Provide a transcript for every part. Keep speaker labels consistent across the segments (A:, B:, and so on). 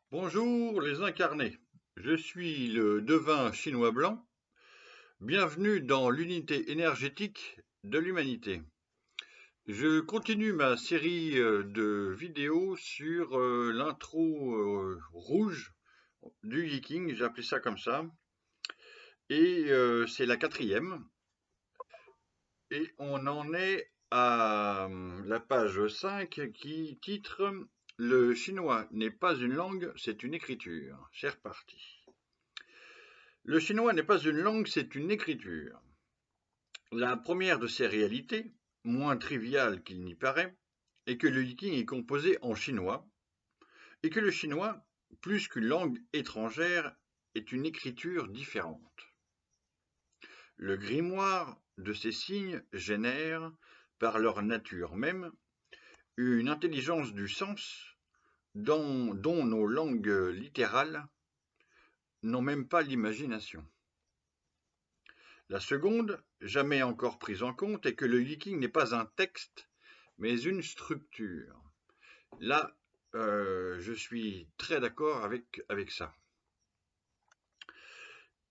A: Bonjour les incarnés, je suis le devin chinois blanc, bienvenue dans l'unité énergétique de l'humanité. Je continue ma série de vidéos sur l'intro rouge du Yiking, j'ai appelé ça comme ça, et c'est la quatrième, et on en est à la page 5 qui titre Le chinois n'est pas une langue, c'est une écriture. C'est reparti. Le chinois n'est pas une langue, c'est une écriture. La première de ces réalités, moins triviale qu'il n'y paraît, est que le Yiking est composé en chinois, et que le chinois, plus qu'une langue étrangère, est une écriture différente. Le grimoire de ces signes génère, par leur nature même, une intelligence du sens dont nos langues littérales n'ont même pas l'imagination. La seconde, jamais encore prise en compte, est que le Yiking n'est pas un texte, mais une structure. Là, je suis très d'accord avec ça.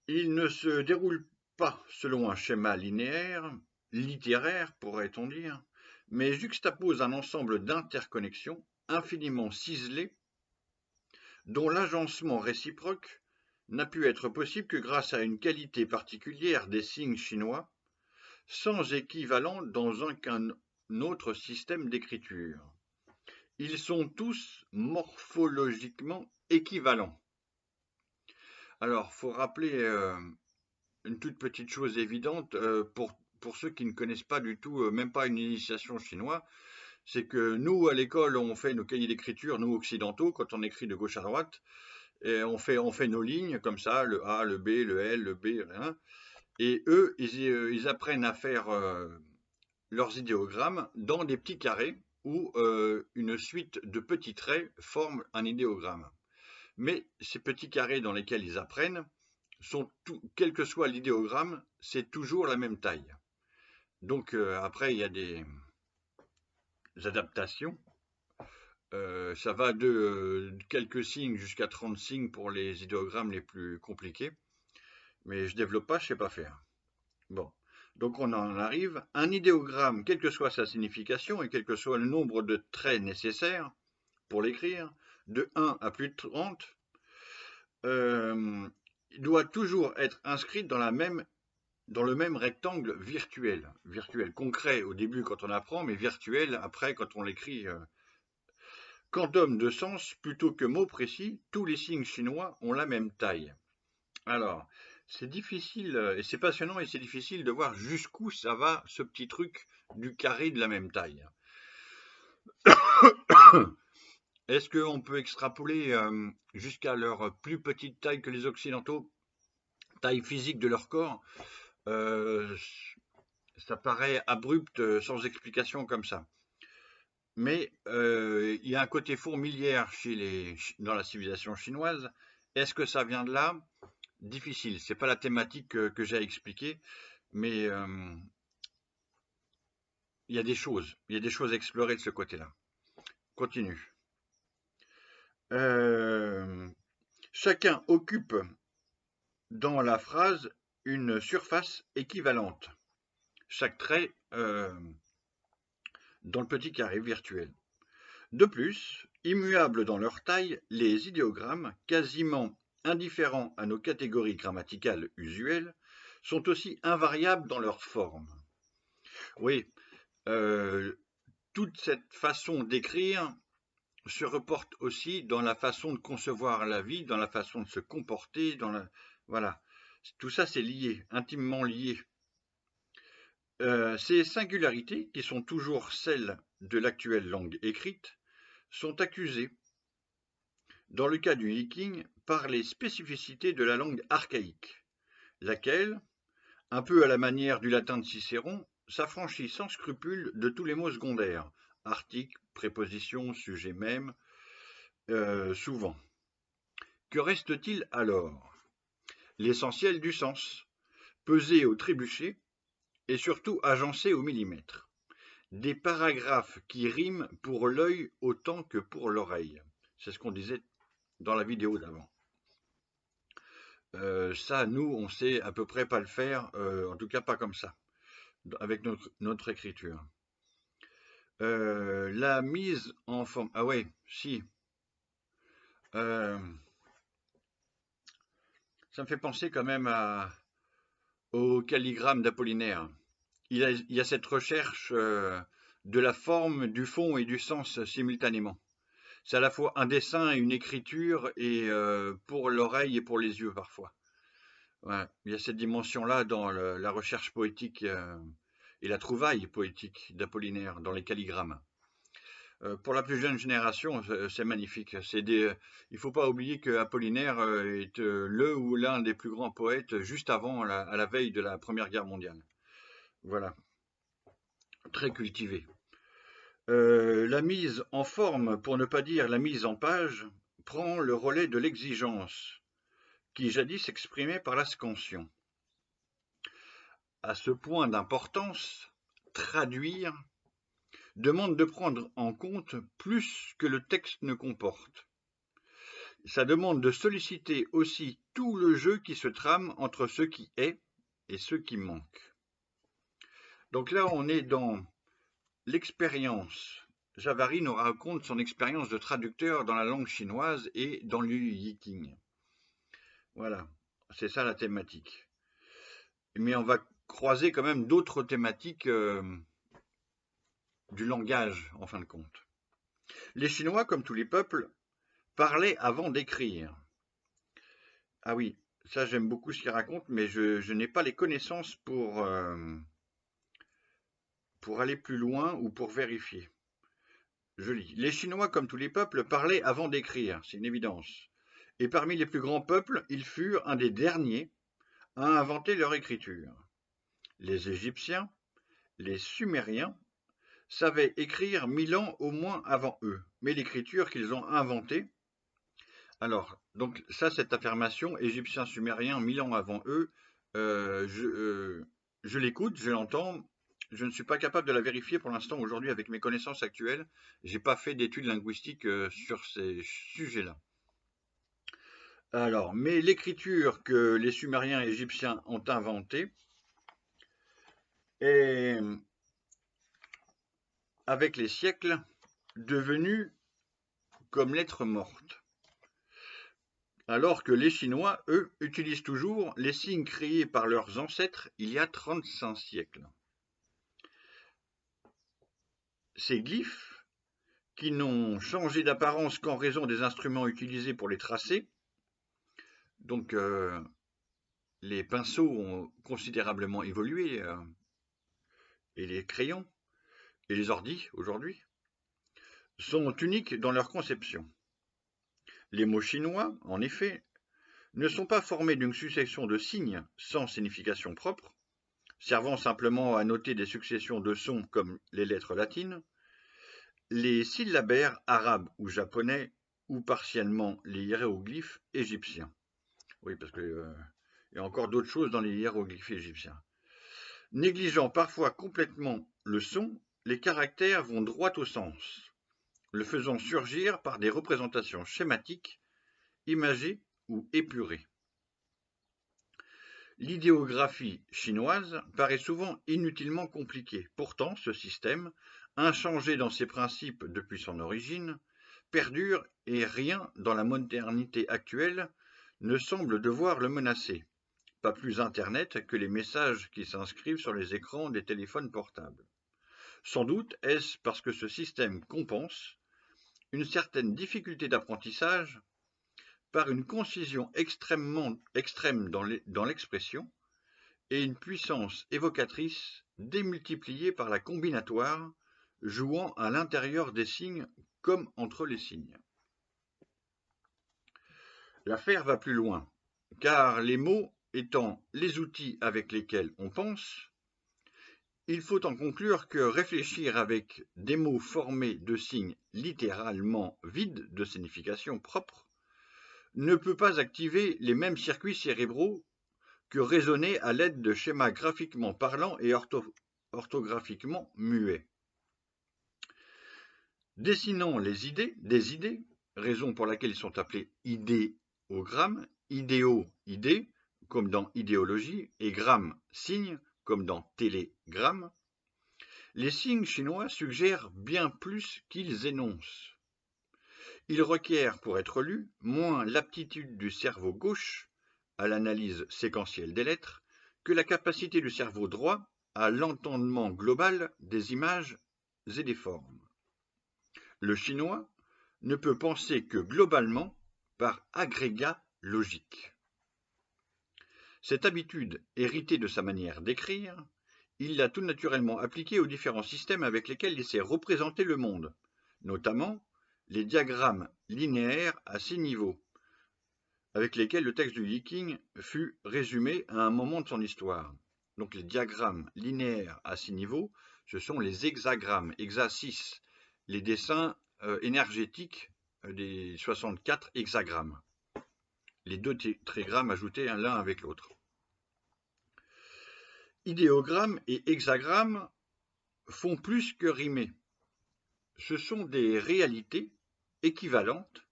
A: Il ne se déroule pas selon un schéma linéaire, littéraire pourrait-on dire, mais juxtapose un ensemble d'interconnexions infiniment ciselées, dont l'agencement réciproque n'a pu être possible que grâce à une qualité particulière des signes chinois, sans équivalent dans aucun autre système d'écriture. Ils sont tous morphologiquement équivalents. Alors, il faut rappeler une toute petite chose évidente pour ceux qui ne connaissent pas du tout, même pas une initiation chinoise, c'est que nous, à l'école, on fait nos cahiers d'écriture, nous occidentaux, quand on écrit de gauche à droite, et on fait nos lignes comme ça, le A, le B, le L, le B, hein, et eux, ils apprennent à faire leurs idéogrammes dans des petits carrés où une suite de petits traits forme un idéogramme. Mais ces petits carrés dans lesquels ils apprennent sont quel que soit l'idéogramme, c'est toujours la même taille. Donc après, il y a des adaptations. Ça va de quelques signes jusqu'à 30 signes pour les idéogrammes les plus compliqués. Mais je ne développe pas, je ne sais pas faire. Bon. Donc on en arrive. Un idéogramme, quelle que soit sa signification et quel que soit le nombre de traits nécessaires pour l'écrire, de 1 à plus de 30, il doit toujours être inscrit dans le même rectangle virtuel. Virtuel concret au début quand on apprend, mais virtuel après quand on l'écrit. Quantum de sens plutôt que mot précis, tous les signes chinois ont la même taille. Alors, c'est difficile, et c'est passionnant et c'est difficile de voir jusqu'où ça va, ce petit truc du carré de la même taille. Est-ce qu'on peut extrapoler jusqu'à leur plus petite taille que les Occidentaux, taille physique de leur corps? Ça paraît abrupt, sans explication comme ça. Mais il y a un côté fourmilière dans la civilisation chinoise. Est-ce que ça vient de là? Difficile. C'est pas la thématique que j'ai à expliquer, mais il y a des choses. Il y a des choses à explorer de ce côté-là. Continue. Chacun occupe dans la phrase une surface équivalente. Chaque trait dans le petit carré virtuel. De plus, immuables dans leur taille, les idéogrammes, quasiment indifférents à nos catégories grammaticales usuelles, sont aussi invariables dans leur forme. Oui, toute cette façon d'écrire se reporte aussi dans la façon de concevoir la vie, dans la façon de se comporter, voilà. Tout ça, c'est lié, intimement lié. Ces singularités, qui sont toujours celles de l'actuelle langue écrite, sont accusées, dans le cas du Yiking, par les spécificités de la langue archaïque, laquelle, un peu à la manière du latin de Cicéron, s'affranchit sans scrupule de tous les mots secondaires, articles, prépositions, sujets même, souvent. Que reste-t-il alors? L'essentiel du sens, pesé au trébuchet et surtout agencé au millimètre. Des paragraphes qui riment pour l'œil autant que pour l'oreille. C'est ce qu'on disait dans la vidéo d'avant. Ça, nous, on sait à peu près pas le faire, en tout cas pas comme ça, avec notre écriture. La mise en forme... Ah ouais, si. Ça me fait penser quand même au calligramme d'Apollinaire. Il y a cette recherche de la forme, du fond et du sens simultanément. C'est à la fois un dessin et une écriture, et pour l'oreille et pour les yeux parfois. Ouais, il y a cette dimension-là dans la recherche poétique et la trouvaille poétique d'Apollinaire dans les calligrammes. Pour la plus jeune génération, c'est magnifique. Il ne faut pas oublier que Apollinaire est le ou l'un des plus grands poètes juste avant, à la veille de la Première Guerre mondiale. Voilà, très cultivé. La mise en forme, pour ne pas dire la mise en page, prend le relais de l'exigence, qui jadis s'exprimait par la scansion. À ce point d'importance, traduire demande de prendre en compte plus que le texte ne comporte. Ça demande de solliciter aussi tout le jeu qui se trame entre ce qui est et ce qui manque. Donc là, on est dans l'expérience. Javary nous raconte son expérience de traducteur dans la langue chinoise et dans l'Yu Yiking. Voilà, c'est ça la thématique. Mais on va croiser quand même d'autres thématiques du langage, en fin de compte. Les Chinois, comme tous les peuples, parlaient avant d'écrire. Ah oui, ça j'aime beaucoup ce qu'il raconte, mais je n'ai pas les connaissances pour aller plus loin ou pour vérifier. Je lis. Les Chinois, comme tous les peuples, parlaient avant d'écrire, c'est une évidence. Et parmi les plus grands peuples, ils furent un des derniers à inventer leur écriture. Les Égyptiens, les Sumériens, savaient écrire 1000 ans au moins avant eux, mais l'écriture qu'ils ont inventée. Alors, donc ça, cette affirmation, Égyptiens, Sumériens, 1000 ans avant eux, je l'écoute, je l'entends. Je ne suis pas capable de la vérifier pour l'instant aujourd'hui avec mes connaissances actuelles. J'ai pas fait d'études linguistiques sur ces sujets-là. Alors, mais l'écriture que les Sumériens et Égyptiens ont inventée est, avec les siècles, devenue comme lettre morte. Alors que les Chinois, eux, utilisent toujours les signes créés par leurs ancêtres il y a 35 siècles. Ces glyphes, qui n'ont changé d'apparence qu'en raison des instruments utilisés pour les tracer, donc les pinceaux ont considérablement évolué, et les crayons, et les ordis aujourd'hui, sont uniques dans leur conception. Les mots chinois, en effet, ne sont pas formés d'une succession de signes sans signification propre, servant simplement à noter des successions de sons comme les lettres latines. Les syllabaires arabes ou japonais, ou partiellement les hiéroglyphes égyptiens. Oui, parce qu'il y a encore d'autres choses dans les hiéroglyphes égyptiens. Négligeant parfois complètement le son, les caractères vont droit au sens, le faisant surgir par des représentations schématiques, imagées ou épurées. L'idéographie chinoise paraît souvent inutilement compliquée. Pourtant, ce système, inchangé dans ses principes depuis son origine, perdure et rien dans la modernité actuelle ne semble devoir le menacer. Pas plus Internet que les messages qui s'inscrivent sur les écrans des téléphones portables. Sans doute est-ce parce que ce système compense une certaine difficulté d'apprentissage par une concision extrême dans l'expression et une puissance évocatrice démultipliée par la combinatoire, jouant à l'intérieur des signes comme entre les signes. L'affaire va plus loin, car les mots étant les outils avec lesquels on pense, il faut en conclure que réfléchir avec des mots formés de signes littéralement vides de signification propre ne peut pas activer les mêmes circuits cérébraux que raisonner à l'aide de schémas graphiquement parlants et orthographiquement muets. Dessinant des idées, raison pour laquelle ils sont appelés idéogrammes, idéo, idée, comme dans idéologie, et gramme, signe, comme dans télégramme. Les signes chinois suggèrent bien plus qu'ils énoncent. Ils requièrent, pour être lus, moins l'aptitude du cerveau gauche à l'analyse séquentielle des lettres que la capacité du cerveau droit à l'entendement global des images et des formes. Le chinois ne peut penser que globalement par agrégat logique. Cette habitude, héritée de sa manière d'écrire, il l'a tout naturellement appliquée aux différents systèmes avec lesquels il s'est représenté le monde, notamment les diagrammes linéaires à 6 niveaux, avec lesquels le texte du Yiking fut résumé à un moment de son histoire. Donc les diagrammes linéaires à 6 niveaux, ce sont les hexagrammes, hexa 6, les dessins énergétiques des 64 hexagrammes, les deux trigrammes ajoutés l'un avec l'autre. Idéogrammes et hexagrammes font plus que rimer. Ce sont des réalités équivalentes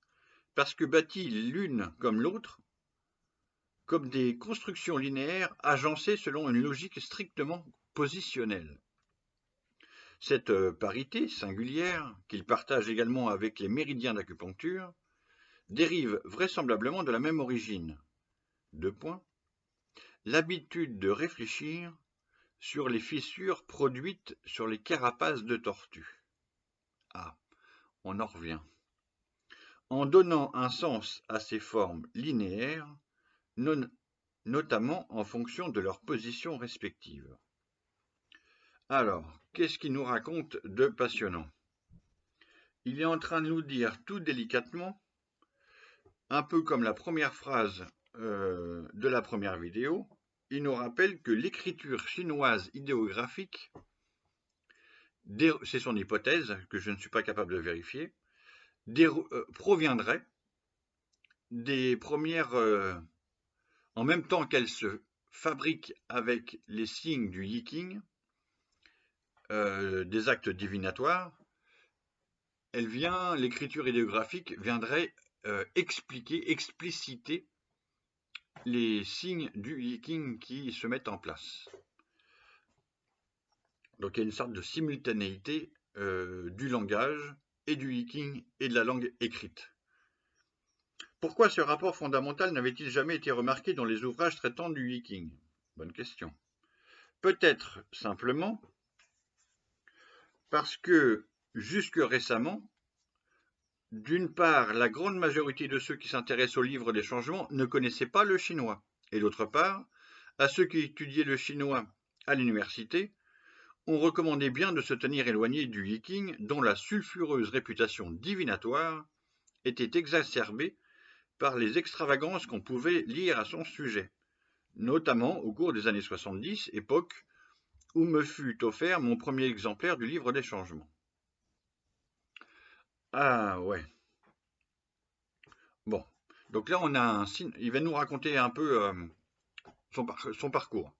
A: parce que bâties l'une comme l'autre, comme des constructions linéaires agencées selon une logique strictement positionnelle. Cette parité singulière, qu'il partage également avec les méridiens d'acupuncture, dérive vraisemblablement de la même origine. 2 points. L'habitude de réfléchir sur les fissures produites sur les carapaces de tortues. Ah, on en revient. En donnant un sens à ces formes linéaires, notamment en fonction de leurs positions respectives. Alors, qu'est-ce qu'il nous raconte de passionnant? Il est en train de nous dire tout délicatement, un peu comme la première phrase de la première vidéo, il nous rappelle que l'écriture chinoise idéographique, c'est son hypothèse, que je ne suis pas capable de vérifier, proviendrait des premières, en même temps qu'elle se fabrique avec les signes du Yiking, des actes divinatoires, l'écriture idéographique viendrait expliciter les signes du Yiking qui se mettent en place. Donc il y a une sorte de simultanéité du langage et du Yiking et de la langue écrite. Pourquoi ce rapport fondamental n'avait-il jamais été remarqué dans les ouvrages traitant du Yiking? Bonne question. Peut-être simplement parce que, jusque récemment, d'une part, la grande majorité de ceux qui s'intéressent au livre des changements ne connaissaient pas le chinois, et d'autre part, à ceux qui étudiaient le chinois à l'université, on recommandait bien de se tenir éloigné du Yiking, dont la sulfureuse réputation divinatoire était exacerbée par les extravagances qu'on pouvait lire à son sujet, notamment au cours des années 70, époque où me fut offert mon premier exemplaire du livre des changements. Ah ouais. Bon, donc là on a un signe, il va nous raconter un peu son parcours.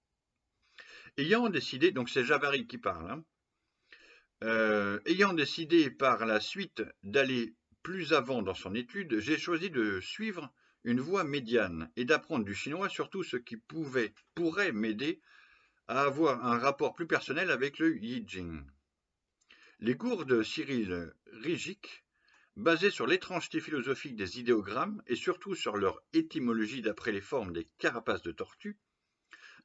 A: Ayant décidé, donc c'est Javary qui parle, ayant décidé par la suite d'aller plus avant dans son étude, j'ai choisi de suivre une voie médiane et d'apprendre du chinois, surtout ce qui pourrait m'aider à avoir un rapport plus personnel avec le Yijing. Les cours de Cyril Rijik, basés sur l'étrangeté philosophique des idéogrammes et surtout sur leur étymologie d'après les formes des carapaces de tortue,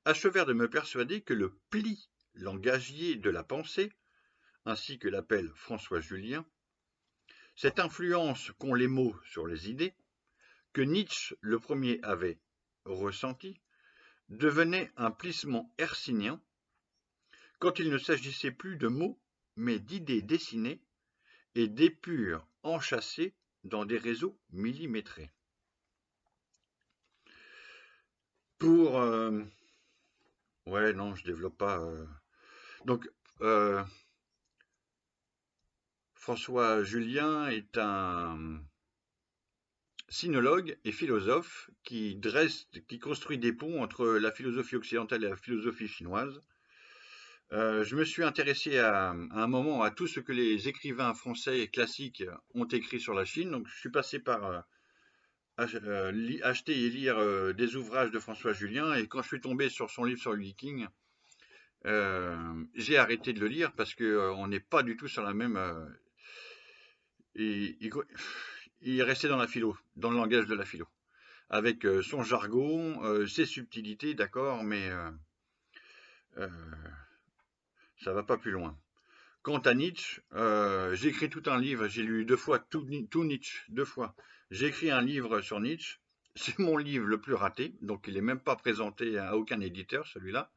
A: achevèrent de me persuader que le pli langagier de la pensée, ainsi que l'appelle François Julien, cette influence qu'ont les mots sur les idées, que Nietzsche le premier avait ressenti, devenait un plissement hercynien quand il ne s'agissait plus de mots, mais d'idées dessinées et d'épures enchâssées dans des réseaux millimétrés. Ouais, non, je développe pas. Donc, François Julien est un sinologue et philosophe qui construit des ponts entre la philosophie occidentale et la philosophie chinoise. Je me suis intéressé à un moment à tout ce que les écrivains français classiques ont écrit sur la Chine. Donc, je suis passé par acheter et lire des ouvrages de François Julien. Et quand je suis tombé sur son livre sur le Viking, j'ai arrêté de le lire parce que on n'est pas du tout sur la même. Il restait dans la philo, dans le langage de la philo, avec son jargon, ses subtilités, d'accord, mais euh, ça va pas plus loin. Quant à Nietzsche, j'ai écrit tout un livre, j'ai lu 2 fois tout Nietzsche, 2 fois. J'ai écrit un livre sur Nietzsche, c'est mon livre le plus raté, donc il n'est même pas présenté à aucun éditeur, celui-là.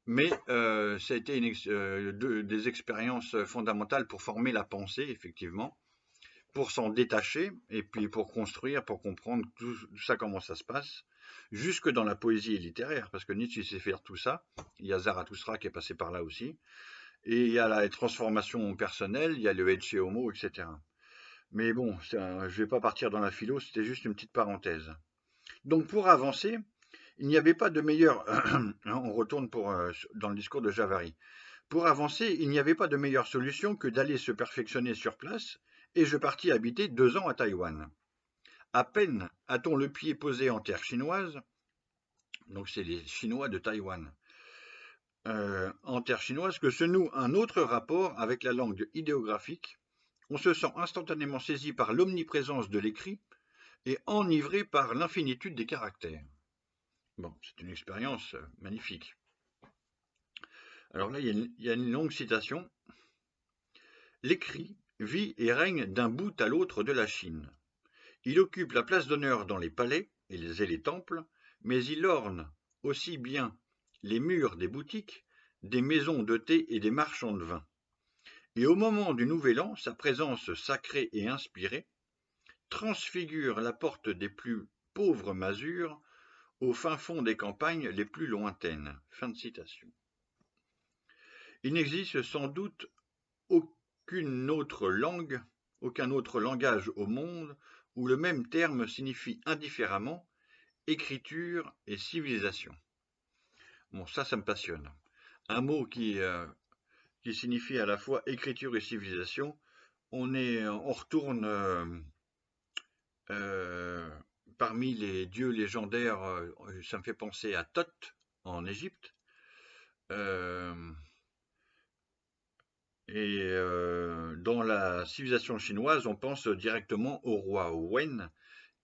A: Mais ça a été des expériences fondamentales pour former la pensée, effectivement, pour s'en détacher, et puis pour construire, pour comprendre tout ça, comment ça se passe, jusque dans la poésie littéraire, parce que Nietzsche sait faire tout ça. Il y a Zarathustra qui est passé par là aussi. Et il y a la transformation personnelle, il y a le Ecce Homo, etc. Mais bon, je ne vais pas partir dans la philo, c'était juste une petite parenthèse. Donc pour avancer, il n'y avait pas de meilleur... On retourne dans le discours de Javary. Pour avancer, il n'y avait pas de meilleure solution que d'aller se perfectionner sur place, et je partis habiter 2 ans à Taïwan. À peine a-t-on le pied posé en terre chinoise, donc c'est les Chinois de Taïwan, en terre chinoise, que se noue un autre rapport avec la langue idéographique. On se sent instantanément saisi par l'omniprésence de l'écrit et enivré par l'infinitude des caractères. Bon, c'est une expérience magnifique. Alors là, il y a une longue citation. L'écrit vit et règne d'un bout à l'autre de la Chine. Il occupe la place d'honneur dans les palais et les temples, mais il orne aussi bien les murs des boutiques, des maisons de thé et des marchands de vin. Et au moment du Nouvel An, sa présence sacrée et inspirée transfigure la porte des plus pauvres masures au fin fond des campagnes les plus lointaines. Fin de citation. Il n'existe sans doute aucune autre langue, aucun autre langage au monde où le même terme signifie indifféremment écriture et civilisation. Bon, ça me passionne. Un mot qui signifie à la fois écriture et civilisation. On retourne parmi les dieux légendaires, ça me fait penser à Thoth en Égypte. Dans la civilisation chinoise, on pense directement au roi Wen,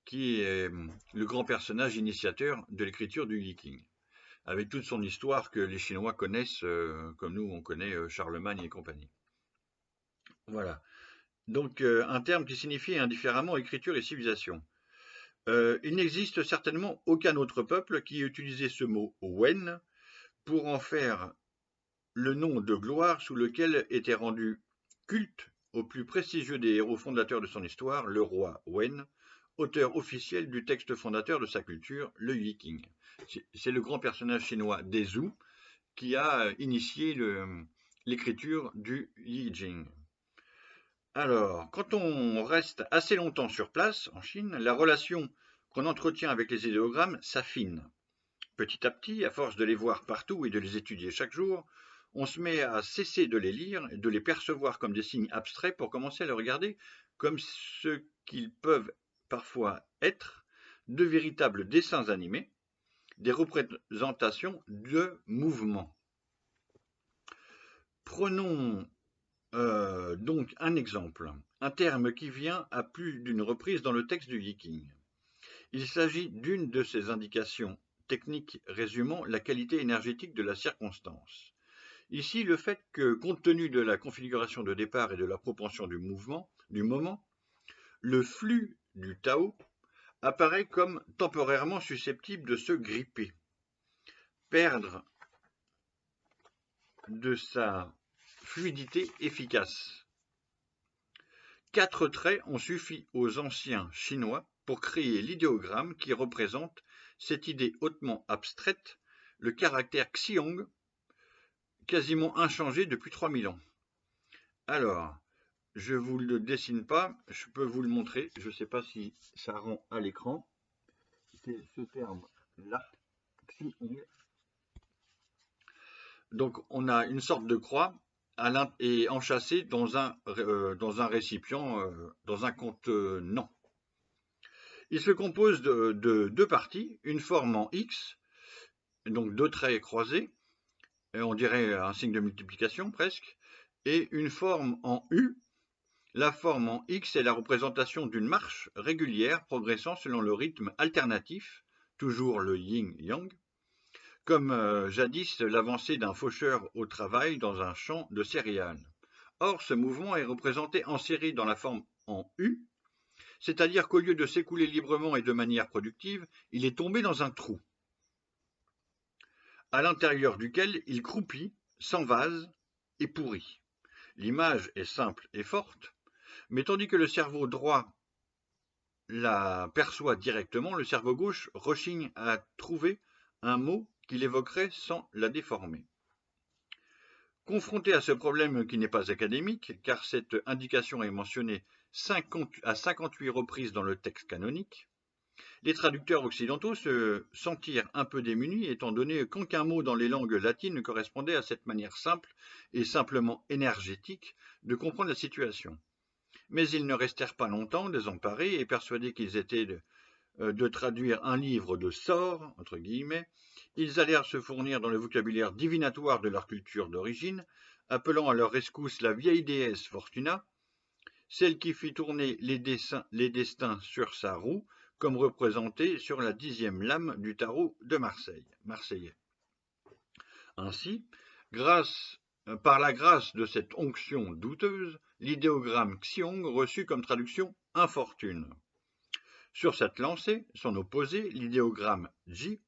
A: qui est le grand personnage initiateur de l'écriture du Viking, avec toute son histoire que les Chinois connaissent, comme nous on connaît Charlemagne et compagnie. Voilà. Donc un terme qui signifie indifféremment écriture et civilisation. Il n'existe certainement aucun autre peuple qui ait utilisé ce mot Wen pour en faire le nom de gloire sous lequel était rendu culte au plus prestigieux des héros fondateurs de son histoire, le roi Wen, auteur officiel du texte fondateur de sa culture, le Viking. C'est le grand personnage chinois des Zhou qui a initié l'écriture du Yi Jing. Alors, quand on reste assez longtemps sur place, en Chine, la relation qu'on entretient avec les idéogrammes s'affine. Petit à petit, à force de les voir partout et de les étudier chaque jour, on se met à cesser de les lire et de les percevoir comme des signes abstraits pour commencer à les regarder comme ce qu'ils peuvent parfois être, de véritables dessins animés, des représentations de mouvements. Prenons donc un exemple, un terme qui vient à plus d'une reprise dans le texte du Viking. Il s'agit d'une de ces indications techniques résumant la qualité énergétique de la circonstance. Ici, le fait que, compte tenu de la configuration de départ et de la propension du moment, le flux du Tao apparaît comme temporairement susceptible de se gripper, perdre de sa fluidité efficace. 4 traits ont suffi aux anciens Chinois pour créer l'idéogramme qui représente cette idée hautement abstraite, le caractère xiong, quasiment inchangé depuis 3000 ans. Alors, je ne vous le dessine pas, je peux vous le montrer, je ne sais pas si ça rend à l'écran. C'est ce terme-là, xiong. Donc on a une sorte de croix et enchâssée dans un récipient, dans un contenant. Il se compose de deux parties, une forme en X, donc deux traits croisés, et on dirait un signe de multiplication presque, et une forme en U. La forme en X est la représentation d'une marche régulière progressant selon le rythme alternatif, toujours le yin-yang, comme jadis l'avancée d'un faucheur au travail dans un champ de céréales. Or, ce mouvement est représenté en série dans la forme en U, c'est-à-dire qu'au lieu de s'écouler librement et de manière productive, il est tombé dans un trou, à l'intérieur duquel il croupit, s'envase et pourrit. L'image est simple et forte, mais tandis que le cerveau droit la perçoit directement, le cerveau gauche rechigne à trouver un mot qui l'évoquerait sans la déformer. Confronté à ce problème qui n'est pas académique, car cette indication est mentionnée à 58 reprises dans le texte canonique, les traducteurs occidentaux se sentirent un peu démunis, étant donné qu'aucun mot dans les langues latines ne correspondait à cette manière simple et simplement énergétique de comprendre la situation. Mais ils ne restèrent pas longtemps désemparés et persuadés qu'ils étaient de traduire un livre de sorts, entre guillemets, ils allèrent se fournir dans le vocabulaire divinatoire de leur culture d'origine, appelant à leur rescousse la vieille déesse Fortuna, celle qui fit tourner les destins sur sa roue, comme représenté sur la 10e lame du tarot de Marseillais. Ainsi, par la grâce de cette onction douteuse, l'idéogramme Xiong reçut comme traduction infortune. Sur cette lancée, son opposé, l'idéogramme Ji,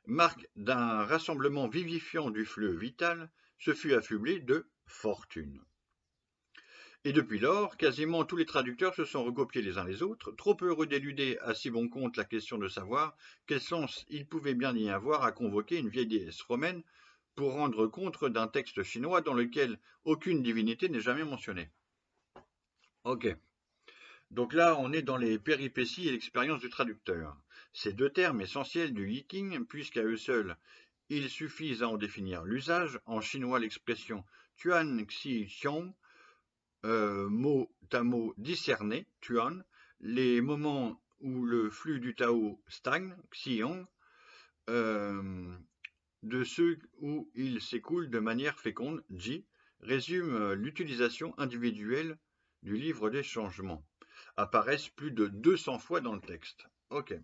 A: marque d'un rassemblement vivifiant du fleuve vital, se fut affublé de fortune. Et depuis lors, quasiment tous les traducteurs se sont recopiés les uns les autres, trop heureux d'éluder à si bon compte la question de savoir quel sens il pouvait bien y avoir à convoquer une vieille déesse romaine pour rendre compte d'un texte chinois dans lequel aucune divinité n'est jamais mentionnée. Ok. Donc là, on est dans les péripéties et l'expérience du traducteur. Ces deux termes essentiels du yiking, puisqu'à eux seuls, il suffit à en définir l'usage. En chinois, l'expression tuan xi xiong, mot tamo discerné, tuan, les moments où le flux du Tao stagne, xiong, de ceux où il s'écoule de manière féconde, ji, résume l'utilisation individuelle du livre des changements. Apparaissent plus de 200 fois dans le texte. Ok.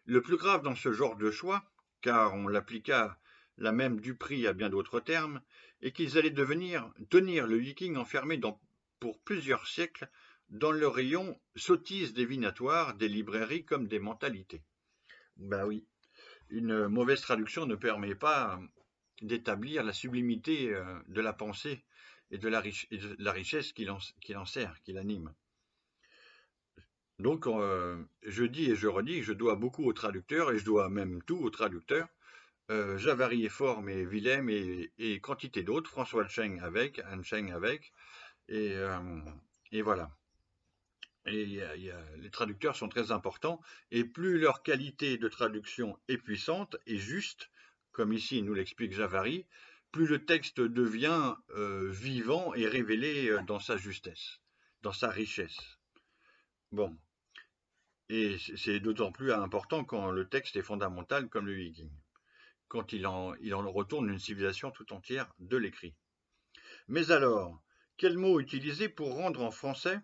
A: Le plus grave dans ce genre de choix, car on l'appliqua la même du prix à bien d'autres termes, est qu'ils allaient tenir le yiking enfermé pour plusieurs siècles dans le rayon sottises divinatoires des librairies comme des mentalités. Ben oui, une mauvaise traduction ne permet pas d'établir la sublimité de la pensée et de la richesse qui l'anime. Donc, je dis et je redis, je dois beaucoup aux traducteurs, et je dois même tout aux traducteurs. Javary est fort, mais Willem et quantité d'autres, François Cheng avec, Anne Cheng avec, et voilà. Et les traducteurs sont très importants, et plus leur qualité de traduction est puissante et juste, comme ici nous l'explique Javary, plus le texte devient vivant et révélé dans sa justesse, dans sa richesse. Bon. Et c'est d'autant plus important quand le texte est fondamental comme le yiking, quand il en retourne une civilisation tout entière de l'écrit. Mais alors, quel mot utiliser pour rendre en français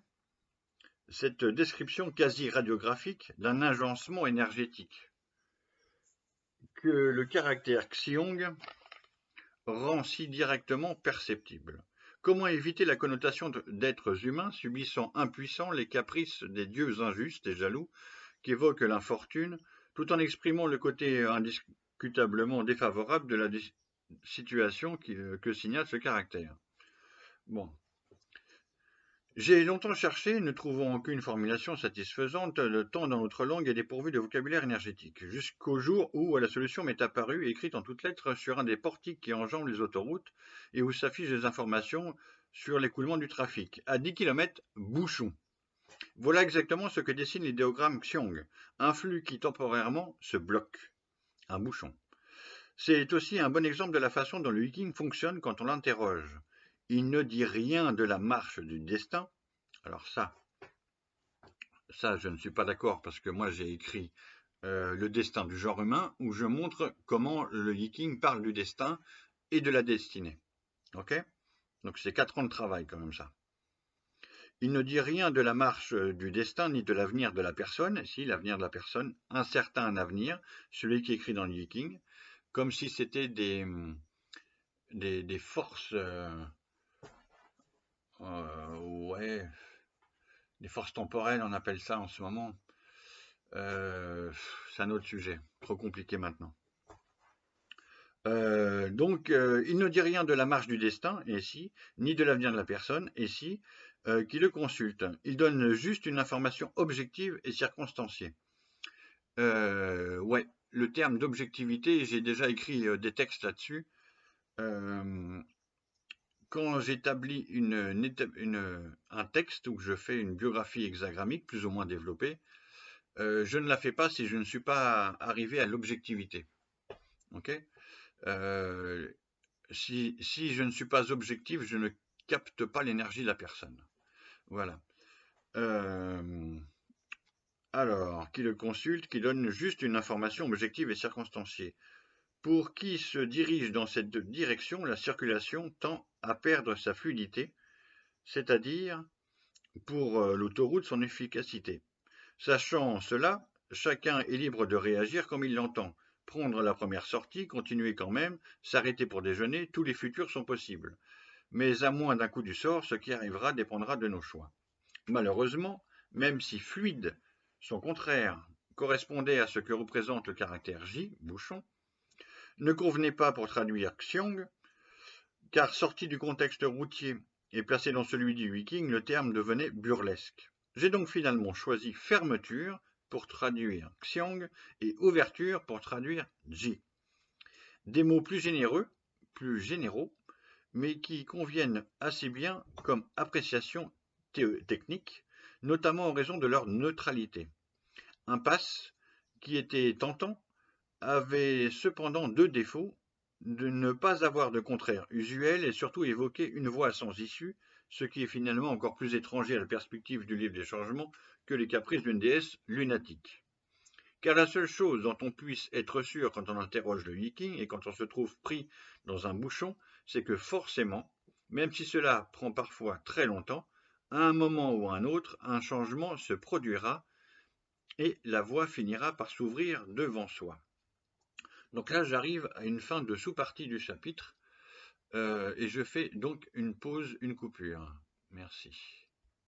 A: cette description quasi radiographique d'un agencement énergétique que le caractère xiong rend si directement perceptible? Comment éviter la connotation d'êtres humains subissant impuissants les caprices des dieux injustes et jaloux qui évoquent l'infortune, tout en exprimant le côté indiscutablement défavorable de la situation que signale ce caractère? Bon. J'ai longtemps cherché, ne trouvant aucune formulation satisfaisante, tant dans notre langue est dépourvue de vocabulaire énergétique, jusqu'au jour où la solution m'est apparue, écrite en toutes lettres, sur un des portiques qui enjambent les autoroutes, et où s'affichent des informations sur l'écoulement du trafic. À 10 km, bouchon. Voilà exactement ce que dessine l'idéogramme Xiong, un flux qui temporairement se bloque, un bouchon. C'est aussi un bon exemple de la façon dont le viking fonctionne quand on l'interroge. Il ne dit rien de la marche du destin. Alors ça je ne suis pas d'accord parce que moi j'ai écrit le destin du genre humain où je montre comment le viking parle du destin et de la destinée. Ok? Donc c'est 4 ans de travail quand même ça. Il ne dit rien de la marche du destin ni de l'avenir de la personne. Si, l'avenir de la personne, un certain avenir, celui qui est écrit dans le viking, comme si c'était des forces, ouais, des forces temporelles, on appelle ça en ce moment. C'est un autre sujet, trop compliqué maintenant. Donc, il ne dit rien de la marche du destin, et si, ni de l'avenir de la personne, et si, qui le consulte. Il donne juste une information objective et circonstanciée. Ouais, le terme d'objectivité, j'ai déjà écrit des textes là-dessus. Quand j'établis un texte ou que je fais une biographie hexagrammique plus ou moins développée, je ne la fais pas si je ne suis pas arrivé à l'objectivité. Ok? Si je ne suis pas objectif, je ne capte pas l'énergie de la personne. Voilà. Alors, qui le consulte, qui donne juste une information objective et circonstanciée. Pour qui se dirige dans cette direction, la circulation tend à perdre sa fluidité, c'est-à-dire pour l'autoroute son efficacité. Sachant cela, chacun est libre de réagir comme il l'entend. Prendre la première sortie, continuer quand même, s'arrêter pour déjeuner, tous les futurs sont possibles. Mais à moins d'un coup du sort, ce qui arrivera dépendra de nos choix. Malheureusement, même si fluide, son contraire correspondait à ce que représente le caractère J, bouchon, ne convenait pas pour traduire xiong, car sorti du contexte routier et placé dans celui du viking, le terme devenait burlesque. J'ai donc finalement choisi fermeture pour traduire xiong et ouverture pour traduire Ji. Des mots plus généraux, mais qui conviennent assez bien comme appréciation technique, notamment en raison de leur neutralité. Impasse, qui était tentant, avait cependant 2 défauts: de ne pas avoir de contraire usuel et surtout évoquer une voie sans issue, ce qui est finalement encore plus étranger à la perspective du livre des changements que les caprices d'une déesse lunatique. Car la seule chose dont on puisse être sûr quand on interroge le viking et quand on se trouve pris dans un bouchon, c'est que forcément, même si cela prend parfois très longtemps, à un moment ou à un autre, un changement se produira et la voie finira par s'ouvrir devant soi. Donc là, j'arrive à une fin de sous-partie du chapitre et je fais donc une pause, une coupure. Merci.